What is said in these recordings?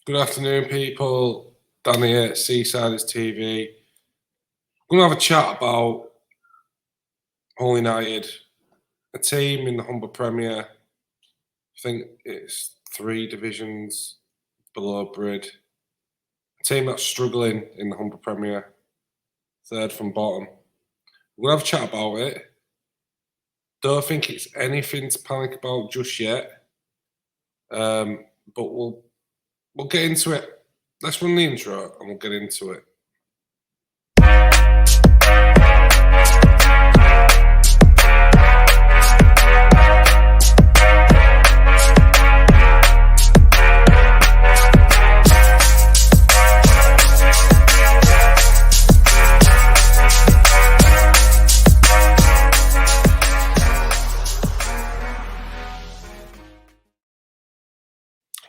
Good afternoon, people. Danny at Seasiders TV. We're going to have a chat about Hull United, a team in the Humber Premier. I think it's 3 divisions below Brid. A team that's struggling in the Humber Premier, 3rd from bottom. We're going to have a chat about it. Don't think it's anything to panic about just yet, but we'll get into it. Let's run the intro and we'll get into it.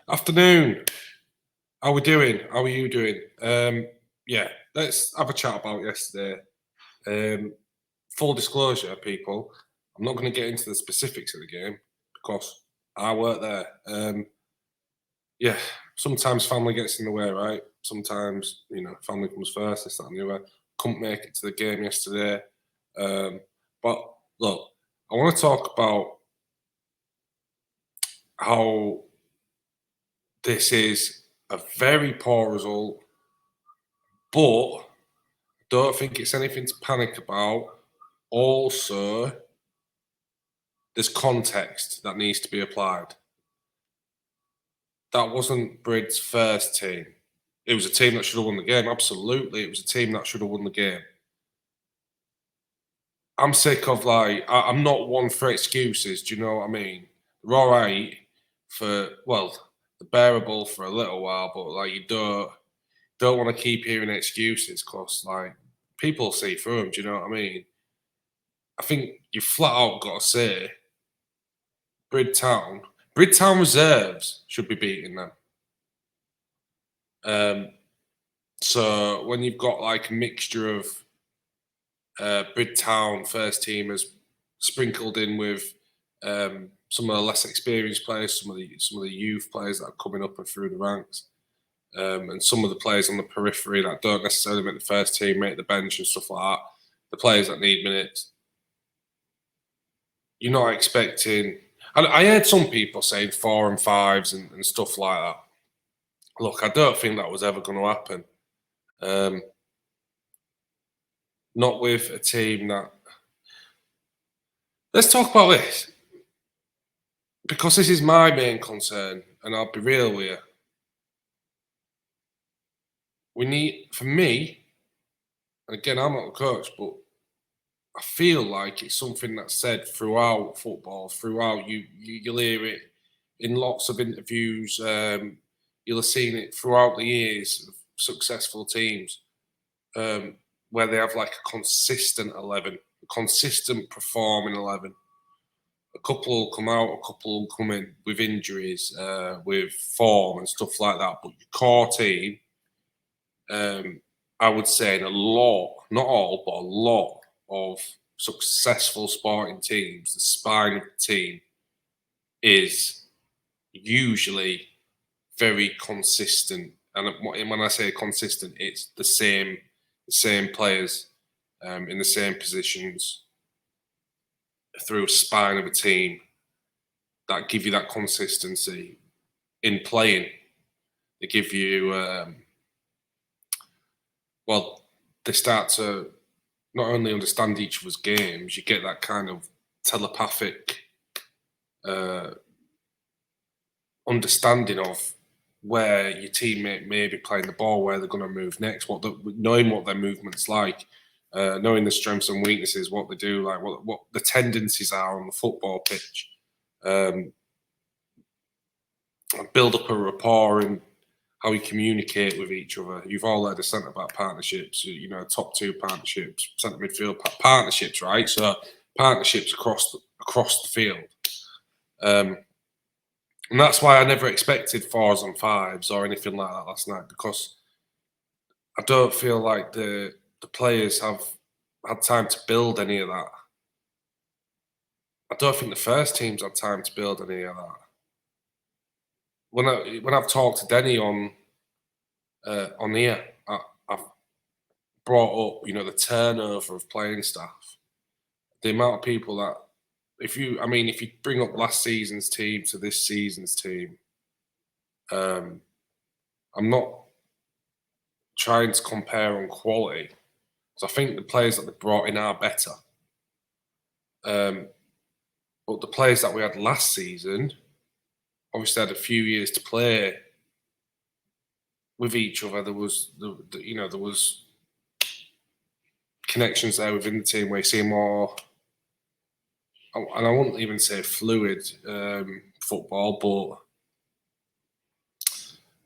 Afternoon. How are we doing? How are you doing? Yeah, let's have a chat about yesterday. Full disclosure, people, I'm not going to get into the specifics of the game because I work there. Yeah, sometimes family gets in the way, right? Sometimes, family comes first, this, that, and the other. Couldn't make it to the game yesterday. But look, I want to talk about how this is a very poor result, but don't think it's anything to panic about. Also, there's context that needs to be applied. That wasn't Brid's first team. It was a team that should have won the game. Absolutely, it was a team that should have won the game. I'm sick of I'm not one for excuses. Do you know what I mean? They're all right for they're bearable for a little while, but you don't want to keep hearing excuses because people see through them. Do you know what I mean? I think you flat out got to say Bridtown reserves should be beating them. So when you've got a mixture of Bridtown first teamers sprinkled in with some of the less experienced players, some of the youth players that are coming up and through the ranks, and some of the players on the periphery that don't necessarily make the first team, make the bench and stuff like that, the players that need minutes. You're not expecting. I heard some people saying 4 and 5s and stuff like that. Look, I don't think that was ever going to happen. Not with a team that. Let's talk about this because this is my main concern, and I'll be real with you. We need, for me, and again, I'm not a coach, but I feel like it's something that's said throughout football. Throughout, you'll hear it in lots of interviews. You'll have seen it throughout the years of successful teams where they have a consistent 11, a consistent performing 11. A couple will come out, a couple will come in with injuries, with form and stuff like that. But your core team, I would say in a lot, not all, but a lot of successful sporting teams, the spine of the team is usually very consistent. And when I say consistent, it's the same players in the same positions through a spine of a team that give you that consistency in playing. They give you, they start to not only understand each other's games, you get that kind of telepathic understanding of where your teammate may be playing the ball, where they're going to move next, knowing what their movement's like, knowing the strengths and weaknesses, what they do, what the tendencies are on the football pitch. Build up a rapport and how you communicate with each other. You've all heard of centre-back partnerships, top 2 partnerships, centre midfield partnerships, right? So partnerships across the field. And that's why I never expected 4s and 5s or anything like that last night, because I don't feel like the players have had time to build any of that. I don't think the first team's had time to build any of that. When I've talked to Denny on on here. I've brought up, the turnover of playing staff, the amount of people that, if you bring up last season's team to this season's team, I'm not trying to compare on quality, so I think the players that they brought in are better. But the players that we had last season obviously had a few years to play with each other. There was, there was connections there within the team where you see more, and I wouldn't even say fluid football, but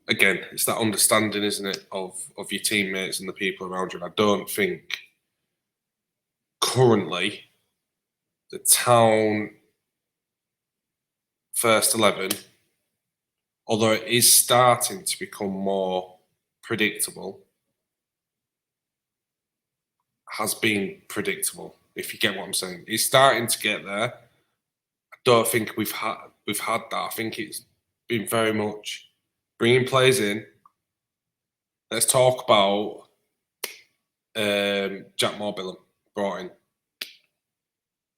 again, it's that understanding, isn't it, of your teammates and the people around you. And I don't think currently the town first 11, although it is starting to become more predictable, has been predictable, if you get what I'm saying. It's starting to get there. I don't think we've had that. I think it's been very much bringing players in. Let's talk about Jack Morbillen brought in.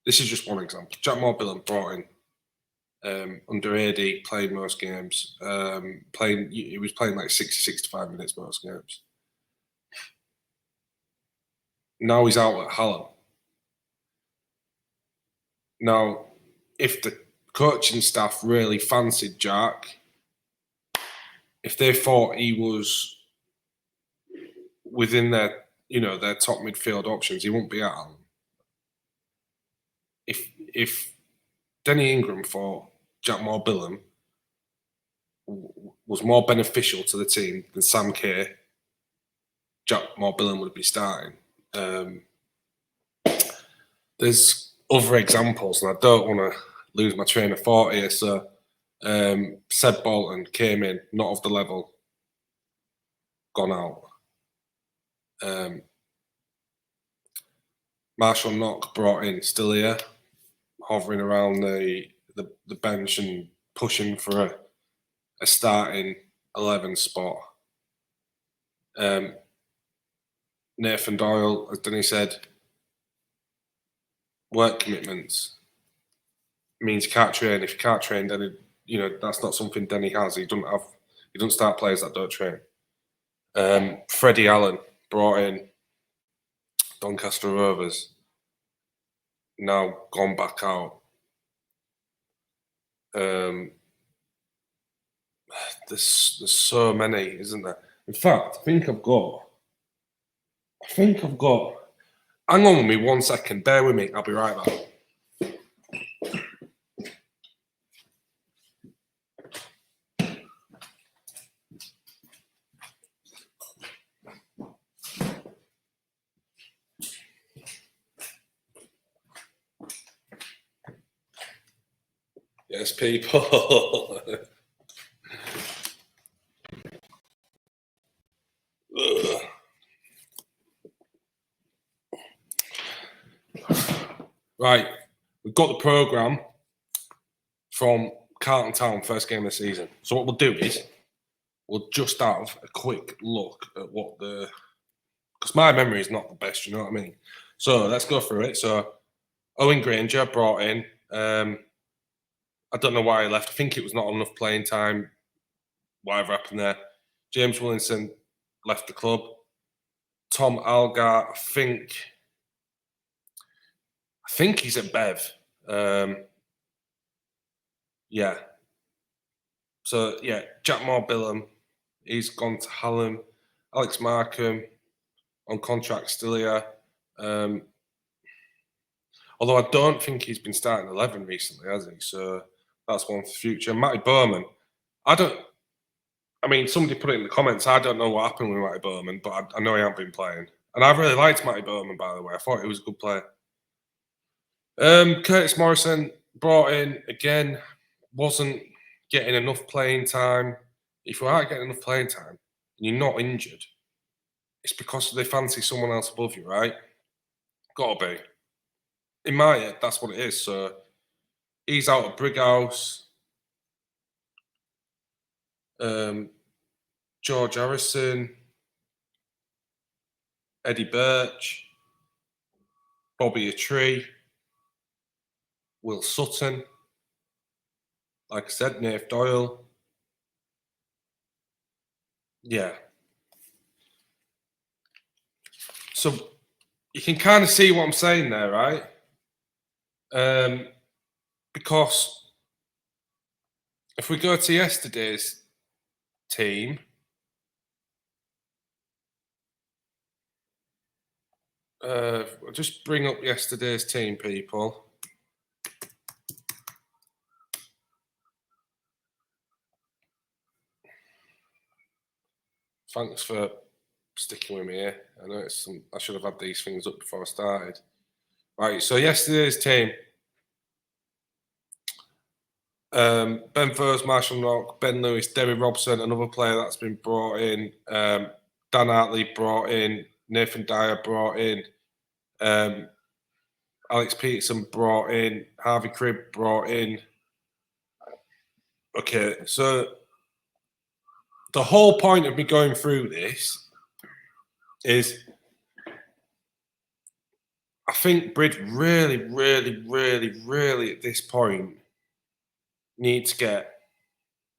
This is just one example. Jack Morbillen brought in under AD, playing most games. He was playing like 60, 65 minutes most games. Now he's out at Hallam. Now, if the coaching staff really fancied Jack, if they thought he was within their top midfield options, he wouldn't be at Hallam. If Denny Ingram thought Jack Morbillen was more beneficial to the team than Sam Kerr, Jack Morbillen would be starting. There's other examples, and I don't want to lose my train of thought here. So, Seb Bolton came in, not of the level, gone out. Marshall Knock brought in, still here, hovering around the bench and pushing for a starting 11 spot. Nathan Doyle, as Denny said, work commitments means you can't train. If you can't train, then that's not something Denny has. He doesn't start players that don't train. Freddie Allen brought in, Doncaster Rovers, now gone back out. There's so many, isn't there? In fact, I think I've got. Hang on with me 1 second. Bear with me. I'll be right back. Yes, people. Right, we've got the programme from Carlton Town, first game of the season. So what we'll do is, we'll just have a quick look at what because my memory is not the best, you know what I mean? So let's go through it. So Owen Granger brought in, I don't know why he left. I think it was not enough playing time, whatever happened there. James Williamson left the club. Tom Algar, I think he's at Bev. Yeah. So, yeah, Jack Morbillen, he's gone to Hallam. Alex Markham on contract still here. Although I don't think he's been starting 11 recently, has he? So that's one for the future. Matty Bowman, somebody put it in the comments. I don't know what happened with Matty Bowman, but I know he hasn't been playing. And I really liked Matty Bowman, by the way. I thought he was a good player. Curtis Morrison brought in, again, wasn't getting enough playing time. If you aren't getting enough playing time and you're not injured, it's because they fancy someone else above you, right? Gotta be. In my head, that's what it is. So he's out of Brighouse. George Harrison, Eddie Birch, Bobby Atree, Will Sutton, like I said, Nath Doyle. Yeah. So you can kind of see what I'm saying there, right? Because if we go to yesterday's team, I'll just bring up yesterday's team, people. Thanks for sticking with me here. I know I should have had these things up before I started. Right, so yesterday's team. Ben Furst, Marshall Knock, Ben Lewis, Derry Robson, another player that's been brought in. Dan Hartley brought in. Nathan Dyer brought in. Alex Peterson brought in. Harvey Cribb brought in. Okay, so the whole point of me going through this is I think Brid really at this point need to get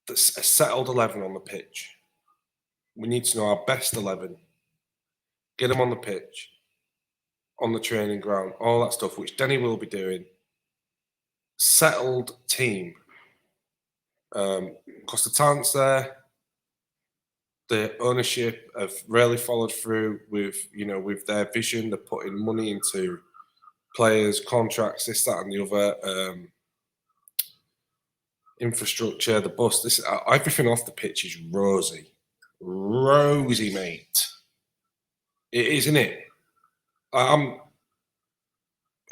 a settled 11 on the pitch. We need to know our best 11. Get them on the pitch, on the training ground, all that stuff, which Denny will be doing. Settled team. Because the talent's there. The ownership have really followed through with their vision. They're putting money into players, contracts, this, that, and the other. Infrastructure, the bus, everything off the pitch is rosy, mate. It is, isn't it?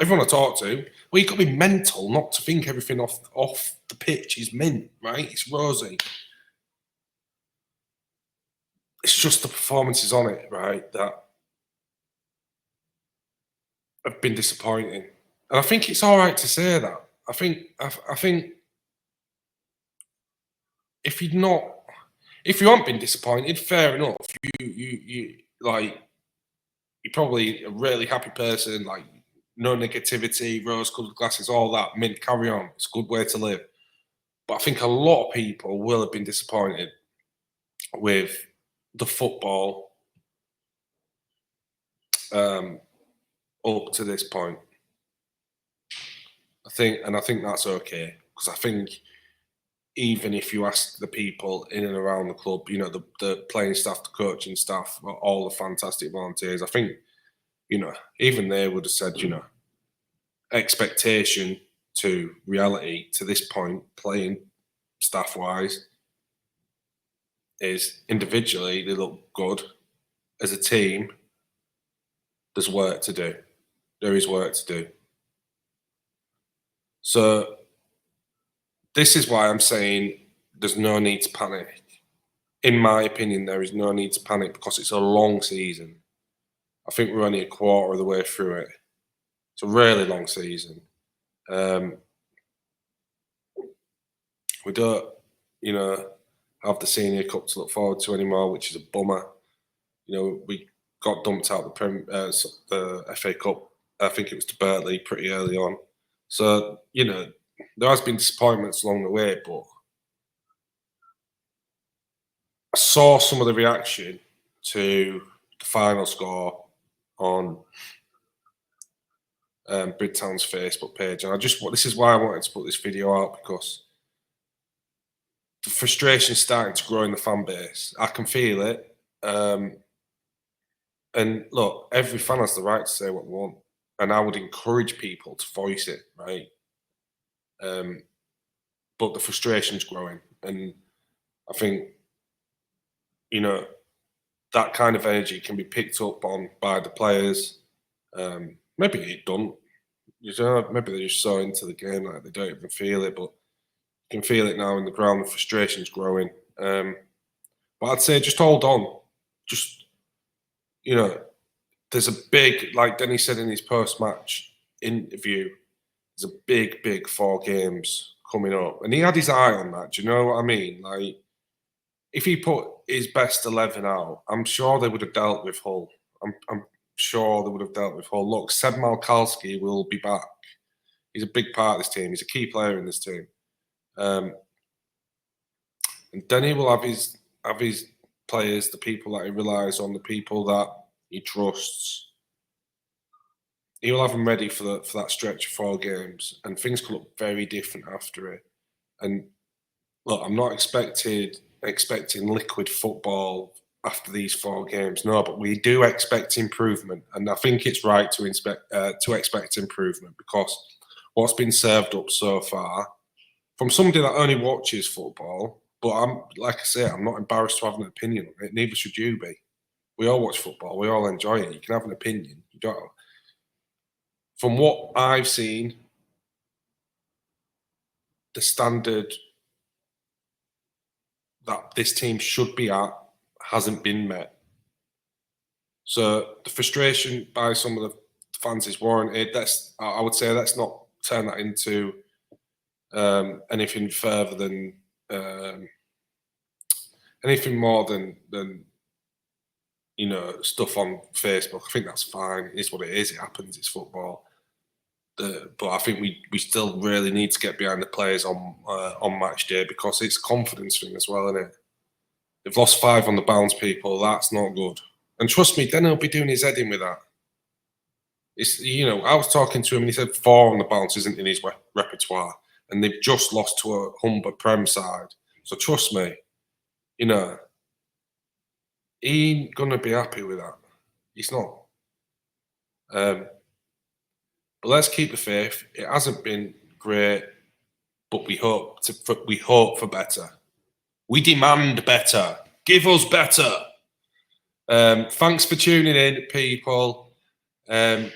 Everyone I talk to, well, you've got to be mental not to think everything off the pitch is mint, right? It's rosy. It's just the performances on it, right, that have been disappointing. And I think it's all right to say that. I think if you haven't been disappointed, fair enough. You're probably a really happy person, like no negativity, rose-colored glasses, all that. Mint, carry on. It's a good way to live. But I think a lot of people will have been disappointed with the football up to this point. I think that's okay, because I think even if you ask the people in and around the club, the playing staff, the coaching staff, all the fantastic volunteers, I think, even they would have said, expectation to reality to this point, playing staff-wise, is individually they look good. As a team, there's work to do. There is work to do. So this is why I'm saying there's no need to panic. In my opinion, there is no need to panic because it's a long season. I think we're only a quarter of the way through it. It's a really long season. We don't, have the Senior Cup to look forward to anymore, which is a bummer. We got dumped out the FA Cup. I think it was to Berkeley pretty early on. So, there has been disappointments along the way, but I saw some of the reaction to the final score on Bridtown's Facebook page, and this is why I wanted to put this video out, because the frustration is starting to grow in the fan base. I can feel it. And look, every fan has the right to say what they want, and I would encourage people to voice it, right? But the frustration's growing, and I think, that kind of energy can be picked up on by the players. Maybe it don't. Maybe they're just so into the game that they don't even feel it, but you can feel it now in the ground. The frustration's growing. But I'd say just hold on. Just, there's a big, like Denny said in his post-match interview, there's a big 4 games coming up. And he had his eye on that. Do you know what I mean? Like, if he put his best 11 out, I'm sure they would have dealt with Hull. I'm sure they would have dealt with Hull. Look, Seb Malkalski will be back. He's a big part of this team. He's a key player in this team. And then he will have his players, the people that he relies on, the people that he trusts. He will have them ready for that stretch of 4 games, and things could look very different after it. And look, I'm not expecting liquid football after these 4 games, no, but we do expect improvement, and I think it's right to expect improvement, because what's been served up so far from somebody that only watches football, but like I say, I'm not embarrassed to have an opinion on it. Neither should you be. We all watch football. We all enjoy it. You can have an opinion. You don't. From what I've seen, the standard that this team should be at hasn't been met. So the frustration by some of the fans is warranted. I would say, let's not turn that into anything further than anything more than stuff on Facebook. I think that's fine. It is what it is. It happens. It's football. But I think we still really need to get behind the players on match day, because it's a confidence thing as well, isn't it? They've lost 5 on the bounce, people. That's not good. And trust me, then he'll be doing his head in with that. It's, I was talking to him and he said 4 on the bounce isn't in his repertoire, and they've just lost to a Humber Prem side. So trust me, he ain't gonna be happy with that. He's not. But let's keep the faith. It hasn't been great, but we hope for better. We demand better. Give us better. Thanks for tuning in, people. Like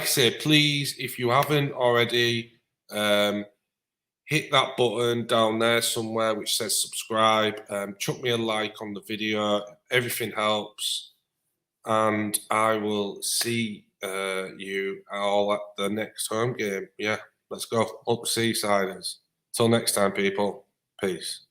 I say, please, if you haven't already, hit that button down there somewhere which says subscribe. Chuck me a like on the video. Everything helps. And I will see you all at the next home game. Yeah, let's go. Up the Seasiders. Till next time, people. Peace.